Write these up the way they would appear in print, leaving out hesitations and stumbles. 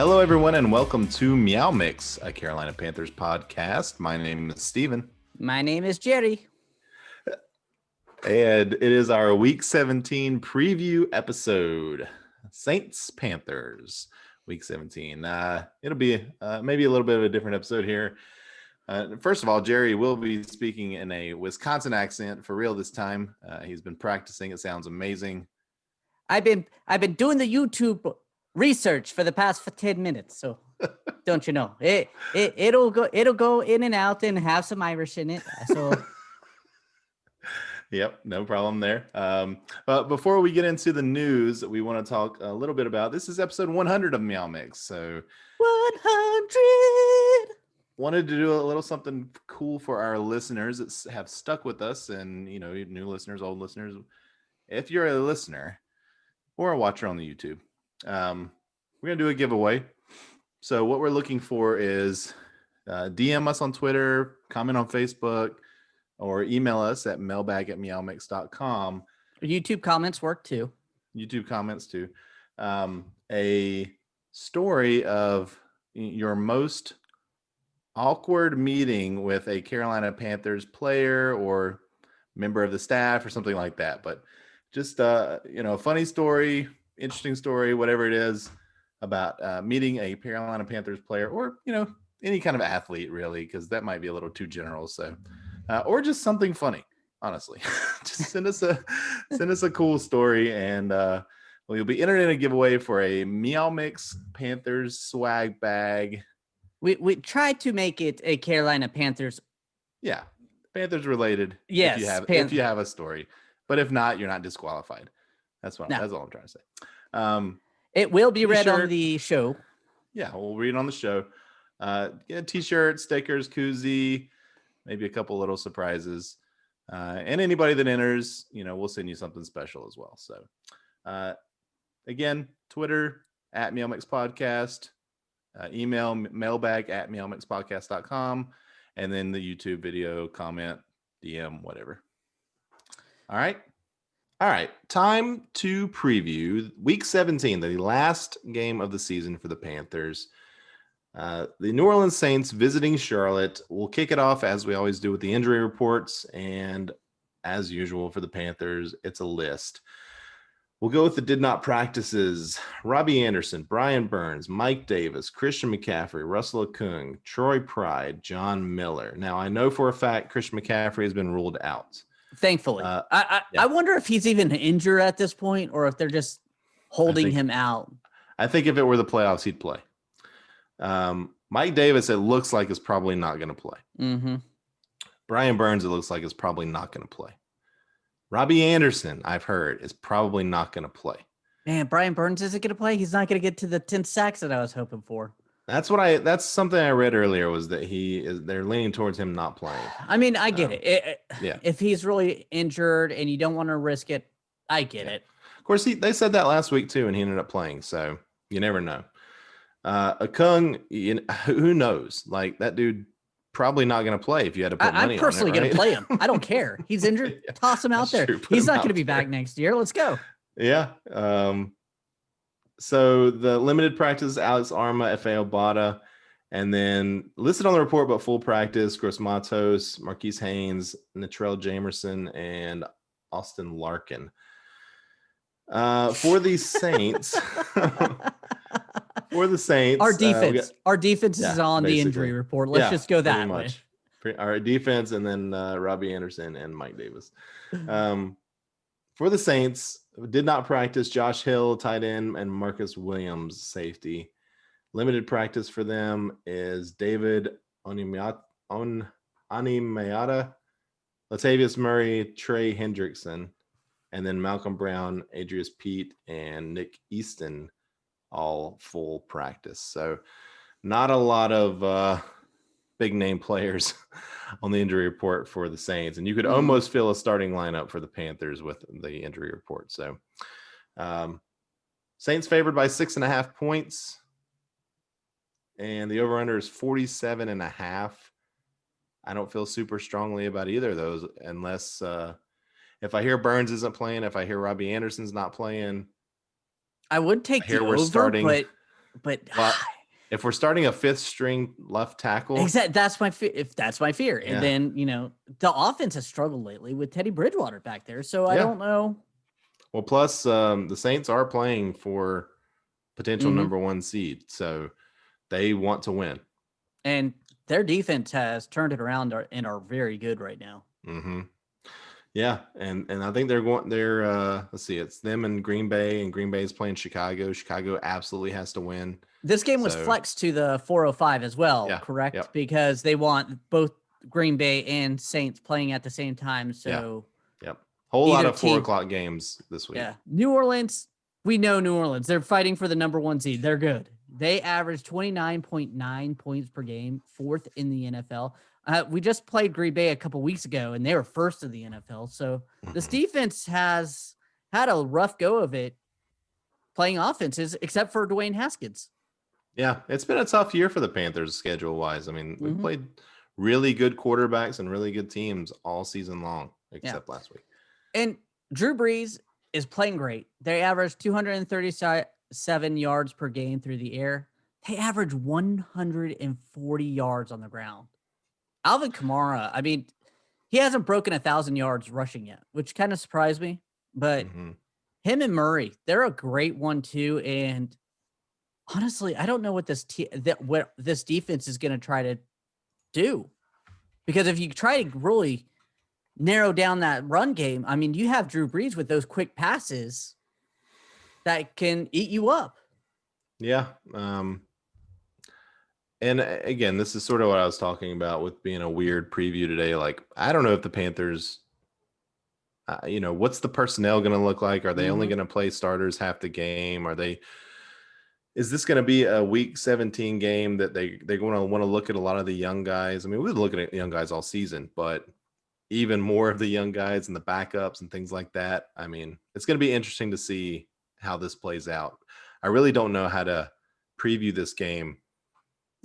Hello, everyone, and welcome to MeowMix, a Carolina Panthers podcast. My name is Steven. My name is Jerry. And it is our Week 17 preview episode. Saints Panthers, Week 17. It'll be maybe a little bit of a different episode here. First of all, Jerry will be speaking in a Wisconsin accent for real this time. He's been practicing. It sounds amazing. I've been doing the YouTube research for the past 10 minutes, so don't you know it'll go in and out and have some Irish in it. So yep, no problem there. But before we get into the news, we want to talk a little bit about this is episode 100 of MeowMix. So 100. Wanted to do a little something cool for our listeners that have stuck with us, and new listeners, old listeners. If you're a listener or a watcher on the YouTube, we're gonna do a giveaway. So what we're looking for is DM us on Twitter, comment on Facebook, or email us at mailbag@meowmix.com. YouTube comments work too. YouTube comments too. A story of your most awkward meeting with a Carolina Panthers player or member of the staff or something like that. But just a funny story, interesting story, whatever it is about meeting a Carolina Panthers player or any kind of athlete, really, because that might be a little too general. So or just something funny, honestly. Just send us a cool story, and you'll be entered in a giveaway for a MeowMix Panthers swag bag. We tried to make it a Carolina Panthers. Yeah, Panthers related. Yes, if you have a story, but if not, you're not disqualified. That's all I'm trying to say. It will be read on the show. Yeah, we'll read it on the show. Get a t-shirt, stickers, koozie, maybe a couple little surprises. And anybody that enters, we'll send you something special as well. So again, Twitter at MeowMix Podcast, email mailbag@meowmixpodcast.com, and then the YouTube video, comment, DM, whatever. All right. Time to preview Week 17, the last game of the season for the Panthers. The New Orleans Saints visiting Charlotte. We'll kick it off as we always do with the injury reports. And as usual for the Panthers, it's a list. We'll go with the did not practices. Robbie Anderson, Brian Burns, Mike Davis, Christian McCaffrey, Russell Okung, Troy Pride, John Miller. Now, I know for a fact Christian McCaffrey has been ruled out. Thankfully. I wonder if he's even injured at this point or if they're just holding him out. I think if it were the playoffs, he'd play. Mike Davis, it looks like, is probably not going to play. Mm-hmm. Brian Burns, it looks like, is probably not going to play. Robbie Anderson, I've heard, is probably not going to play. Man, Brian Burns isn't going to play. He's not going to get to the 10 sacks that I was hoping for. That's something I read earlier, was that they're leaning towards him not playing. I mean, I get it. Yeah. If he's really injured and you don't want to risk it, I get it. Of course, they said that last week too, and he ended up playing. So you never know. Okung, who knows? Like, that dude probably not going to play if you had to put money on it. I'm personally going to play him. I don't care. He's injured. Yeah, toss him out there. He's not going to be back next year. Let's go. Yeah. So the limited practice, Alex Arma, F.A. Obata, and then listed on the report, but full practice, Gross Matos, Marquise Haynes, Natrell Jamerson, and Austin Larkin. For the Saints... For the Saints, our defense is on the injury report. Let's just go that way. Our defense, and then Robbie Anderson and Mike Davis. For the Saints, did not practice Josh Hill, tight end, and Marcus Williams, safety. Limited practice for them is David Onyemata, Latavius Murray, Trey Hendrickson, and then Malcolm Brown, Adrius Pete, and Nick Easton, all full practice. So not a lot of big name players on the injury report for the Saints. And you could almost feel a starting lineup for the Panthers with the injury report. So Saints favored by 6.5 points. And the over-under is 47.5. I don't feel super strongly about either of those unless if I hear Burns isn't playing, if I hear Robbie Anderson's not playing. I would take the over, but if we're starting a fifth string left tackle, Exactly. That's my fear. If that's my fear, Yeah. and then the offense has struggled lately with Teddy Bridgewater back there. So I Yeah. don't know. well, plus the Saints are playing for potential Mhm. number 1 seed, so they want to win. And their defense has turned it around and are very good right now. Mm-hmm. Yeah, and I think they're going. Let's see, it's them and Green Bay, and Green Bay is playing Chicago. Chicago absolutely has to win. This game was So, flexed to the 405 as well, Yeah, correct? yep. Because they want both Green Bay and Saints playing at the same time. So Yep. Whole lot Either of 4 team. o'clock games this week. yeah, New Orleans. We know New Orleans. They're fighting for the number 1 seed. They're good. They average 29.9 points per game, 4th in the NFL. We just played Green Bay a couple weeks ago, and they were 1st in the NFL. So this Mhm. defense has had a rough go of it playing offenses, except for Dwayne Haskins. Yeah, it's been a tough year for the Panthers schedule wise. I mean, we've Mhm. played really good quarterbacks and really good teams all season long, except last week. And Drew Brees is playing great. They average 237 yards per game through the air. They average 140 yards on the ground. Alvin Kamara, I mean, he hasn't broken 1,000 yards rushing yet, which kind of surprised me. But Mhm. him and Murray, they're a great 1-2. And honestly, I don't know what what this defense is going to try to do, because if you try to really narrow down that run game, I mean, you have Drew Brees with those quick passes that can eat you up. Yeah. And again, this is sort of what I was talking about with being a weird preview today. Like, I don't know if the Panthers, what's the personnel going to look like? Are they only going to play starters half the game? Is this going to be a week 17 game that they're going to want to look at a lot of the young guys? I mean, we've been looking at young guys all season, but even more of the young guys and the backups and things like that. I mean, it's going to be interesting to see how this plays out. I really don't know how to preview this game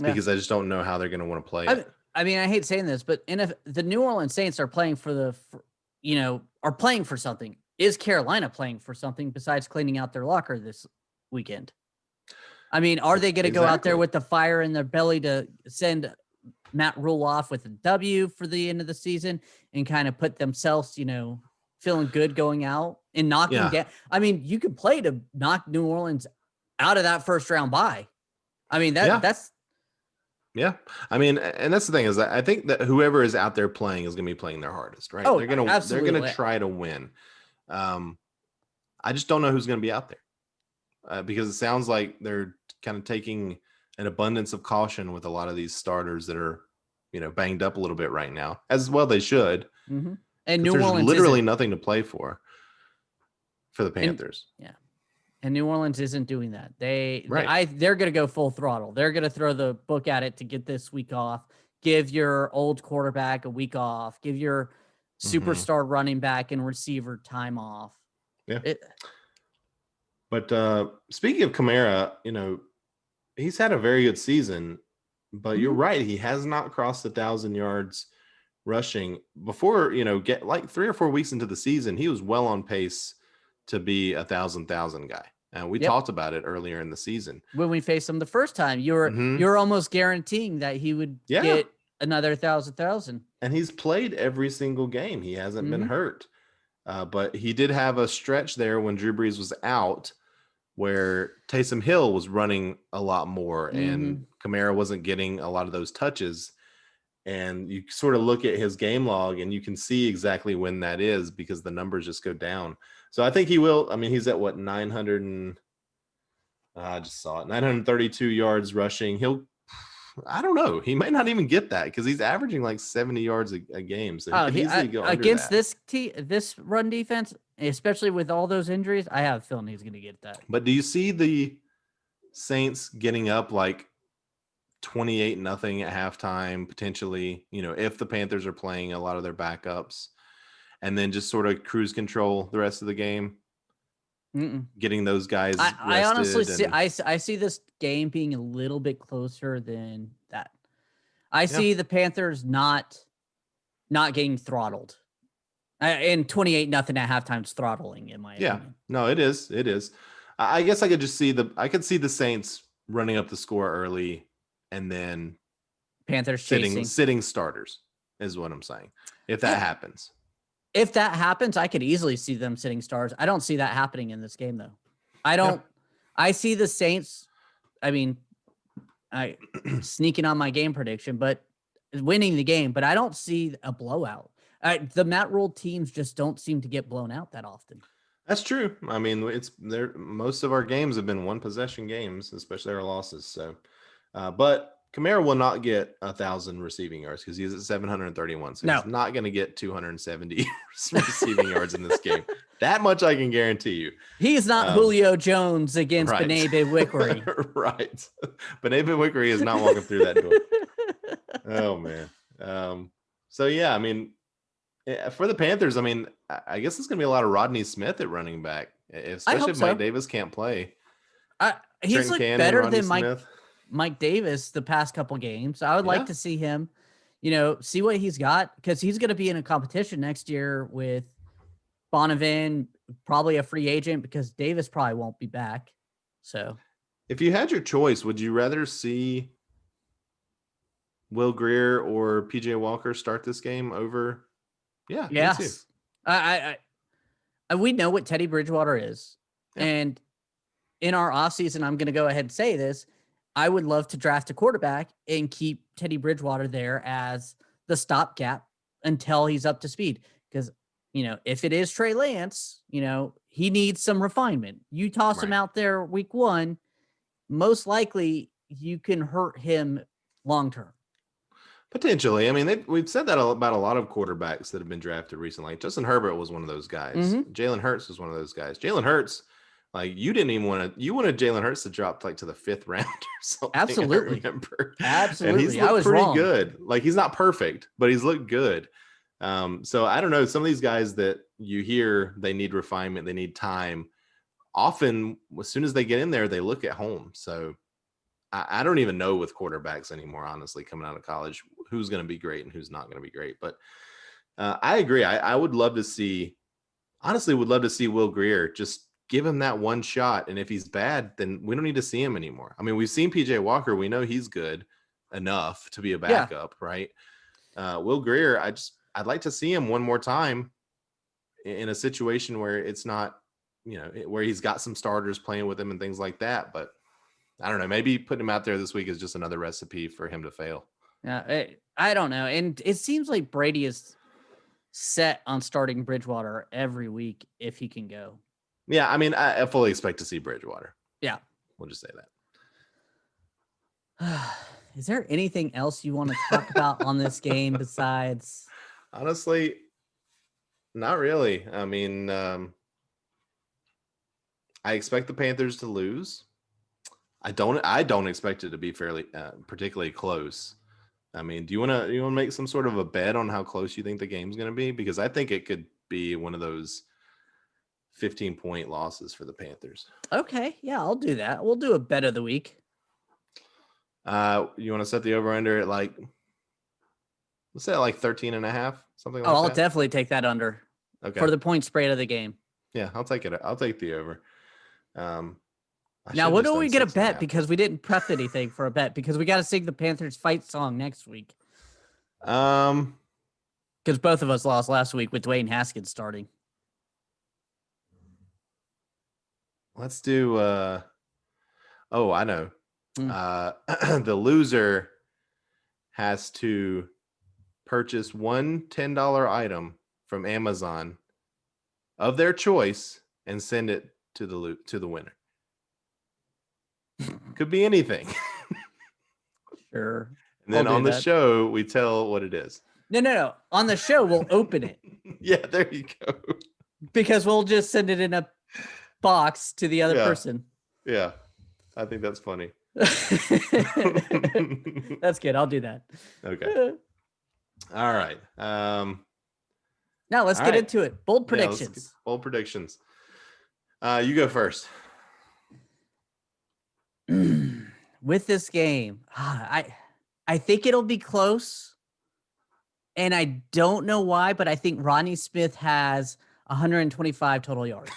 because I just don't know how they're going to want to play it. I mean, I hate saying this, but if the New Orleans Saints are playing are playing for something, is Carolina playing for something besides cleaning out their locker this weekend? I mean, are they going to go out there with the fire in their belly to send Matt Rule off with a W for the end of the season and kind of put themselves, feeling good going out and knocking down? I mean, you could play to knock New Orleans out of that first round bye. I mean, that's. Yeah. I mean, and that's the thing is that I think that whoever is out there playing is going to be playing their hardest, right? Oh, they're going absolutely. to try to win. I just don't know who's going to be out there because it sounds like they're kind of taking an abundance of caution with a lot of these starters that are, banged up a little bit right now, as well they should. Mm-hmm. And New Orleans literally nothing to play for the Panthers. And New Orleans isn't doing that. They're going to go full throttle. They're going to throw the book at it to get this week off. Give your old quarterback a week off. Give your superstar running back and receiver time off. Yeah. But speaking of Kamara, he's had a very good season, but you're right. He has not crossed 1,000 yards rushing before, get like 3 or 4 weeks into the season. He was well on pace to be a thousand guy. And we talked about it earlier in the season. When we faced him the first time, you're almost guaranteeing that he would get another 1,000. And he's played every single game. He hasn't been hurt. But he did have a stretch there when Drew Brees was out where Taysom Hill was running a lot more and Kamara wasn't getting a lot of those touches. And you sort of look at his game log and you can see exactly when that is because the numbers just go down. So I think he will. I mean, he's at what, 932 yards rushing. I don't know. He might not even get that because he's averaging like 70 yards a game. So he could easily go against this run defense, especially with all those injuries. I have a feeling he's going to get that. But do you see the Saints getting up like 28-0 at halftime, potentially, if the Panthers are playing a lot of their backups and then just sort of cruise control the rest of the game? Getting those guys I honestly see this game being a little bit closer than that. I see the Panthers not getting throttled. And 28-0 at halftime is throttling in my opinion. No, it is. I guess I could just see the Saints running up the score early and then Panthers chasing. sitting starters is what I'm saying. If that happens. If that happens, I could easily see them sitting stars. I don't see that happening in this game, though. I don't. I see the Saints. I mean, I sneaking on my game prediction, but winning the game. But I don't see a blowout. The Matt Rule teams just don't seem to get blown out that often. That's true. I mean, it's there. Most of our games have been one possession games, especially our losses. So, but Kamara will not get 1,000 receiving yards because he's at 731. So he's not going to get 270 receiving yards in this game. That much I can guarantee you. He's not Julio Jones against Bené Bidwickery. Right. Bené Bidwickery is not walking through that door. Oh, man. So, yeah, I mean, for the Panthers, I mean, I guess it's going to be a lot of Rodney Smith at running back, especially if Mike Davis can't play. He's looked better than Mike Davis the past couple games. I would like to see him, see what he's got, because he's going to be in a competition next year with Bonavin, probably a free agent, because Davis probably won't be back. So if you had your choice, would you rather see Will Grier or PJ Walker start this game over? Yeah. Yes. We know what Teddy Bridgewater is. Yeah. And in our offseason, I'm going to go ahead and say this. I would love to draft a quarterback and keep Teddy Bridgewater there as the stopgap until he's up to speed. Because, if it is Trey Lance, he needs some refinement. You toss him out there week one, most likely you can hurt him long-term. Potentially. I mean, we've said that about a lot of quarterbacks that have been drafted recently. Like Justin Herbert was one of those guys. Mm-hmm. Jalen Hurts was one of those guys. Jalen Hurts, like you didn't even you wanted Jalen Hurts to drop like to the 5th round or something. Absolutely. I remember. Absolutely. And he's looked pretty good. Like he's not perfect, but he's looked good. So I don't know. Some of these guys that you hear, they need refinement, they need time. Often, as soon as they get in there, they look at home. So I don't even know with quarterbacks anymore, honestly, coming out of college, who's going to be great and who's not going to be great. But I agree. I would love to see, honestly, would love to see Will Grier. Just give him that one shot. And if he's bad, then we don't need to see him anymore. I mean, we've seen PJ Walker. We know he's good enough to be a backup, right? Will Grier, I'd like to see him one more time in a situation where it's not, where he's got some starters playing with him and things like that. But I don't know. Maybe putting him out there this week is just another recipe for him to fail. Yeah, I don't know. And it seems like Brady is set on starting Bridgewater every week if he can go. Yeah, I mean, I fully expect to see Bridgewater. Yeah. We'll just say that. Is there anything else you want to talk about on this game besides? Honestly, not really. I mean, I expect the Panthers to lose. I don't expect it to be particularly close. I mean, do you want to make some sort of a bet on how close you think the game's going to be? Because I think it could be one of those 15-point losses for the Panthers. Okay, yeah, I'll do that. We'll do a bet of the week. You want to set the over/under at let's say at 13.5, something like that. I'll definitely take that under. Okay. For the point spread of the game. Yeah, I'll take it. I'll take the over. Now, what do we get a bet? Because we didn't prep anything for a bet because we got to sing the Panthers fight song next week. Because both of us lost last week with Dwayne Haskins starting. Let's do. I know. The loser has to purchase one $10 item from Amazon of their choice and send it to the winner. Could be anything. Sure. And then on the show, we tell what it is. No. On the show, we'll open it. Yeah, there you go. Because we'll just send it in a box to the other person. Yeah. I think that's funny. That's good. I'll do that. Okay. All right. Now let's get into it. Bold predictions. Bold predictions. You go first. With this game, I think it'll be close. And I don't know why, but I think Rodney Smith has 125 total yards.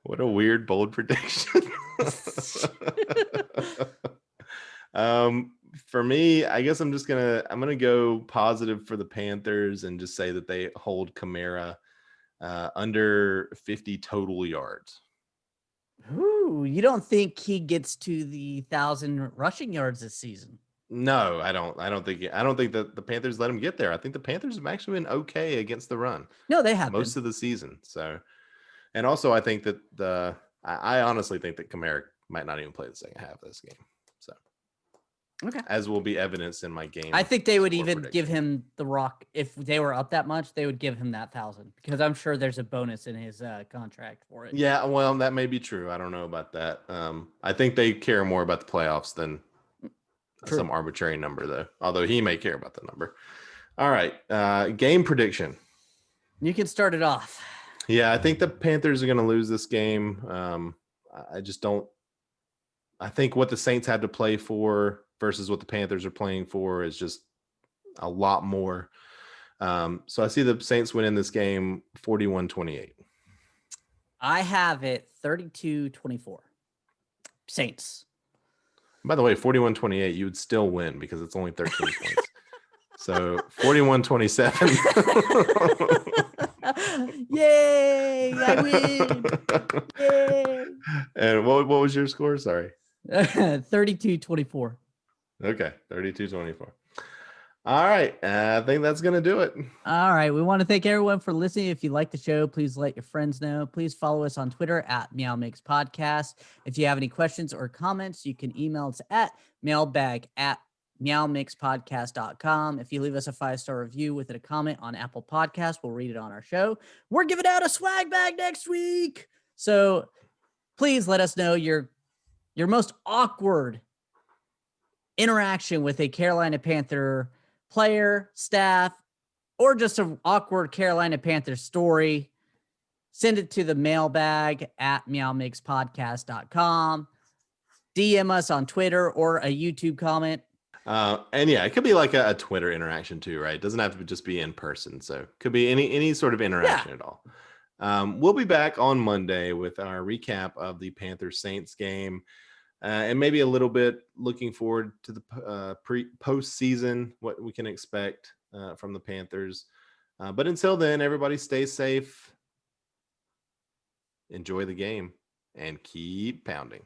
What a weird bold prediction. For me, I guess I'm gonna go positive for the Panthers and just say that they hold Kamara under 50 total yards. Ooh, you don't think he gets to the 1,000 rushing yards this season? No, I don't. I don't think that the Panthers let him get there. I think the Panthers have actually been okay against the run No, they have most been. of the season. So, and also I think that I honestly think that Kamara might not even play the second half of this game. So, Okay. as will be evidenced in my game. I think they would score even give prediction. him the rock if they were up that much. They would give him that 1,000 because I'm sure there's a bonus in his contract for it. Yeah, well, that may be true. I don't know about that. I think they care more about the playoffs than True. some arbitrary number, though. Although he may care about the number. All right, game prediction. You can start it off. Yeah, I think the Panthers are going to lose this game. I just don't. I think what the Saints had to play for versus what the Panthers are playing for is just a lot more. So I see the Saints winning this game 41-28. I have it 32-24. Saints. By the way, 41-28, you would still win because it's only 13 points. So 41-27. Yay! I win! Yay! And what was your score? Sorry. 32-24. Okay, 32-24. All right, I think that's going to do it. All right. We want to thank everyone for listening. If you like the show, please let your friends know. Please follow us on Twitter at MeowMix Podcast. If you have any questions or comments, you can email us at mailbag@meowmixpodcast.com. If you leave us a 5-star review with a comment on Apple Podcasts, we'll read it on our show. We're giving out a swag bag next week. So please let us know your most awkward interaction with a Carolina Panther player, staff, or just an awkward Carolina Panther story. Send it to the mailbag at meowmixpodcast.com. DM us on Twitter or a YouTube comment. And yeah, it could be like a Twitter interaction too, right? It doesn't have to just be in person. So it could be any sort of interaction at all. We'll be back on Monday with our recap of the Panthers Saints game. And maybe a little bit looking forward to the postseason, what we can expect from the Panthers. But until then, everybody stay safe, enjoy the game, and keep pounding.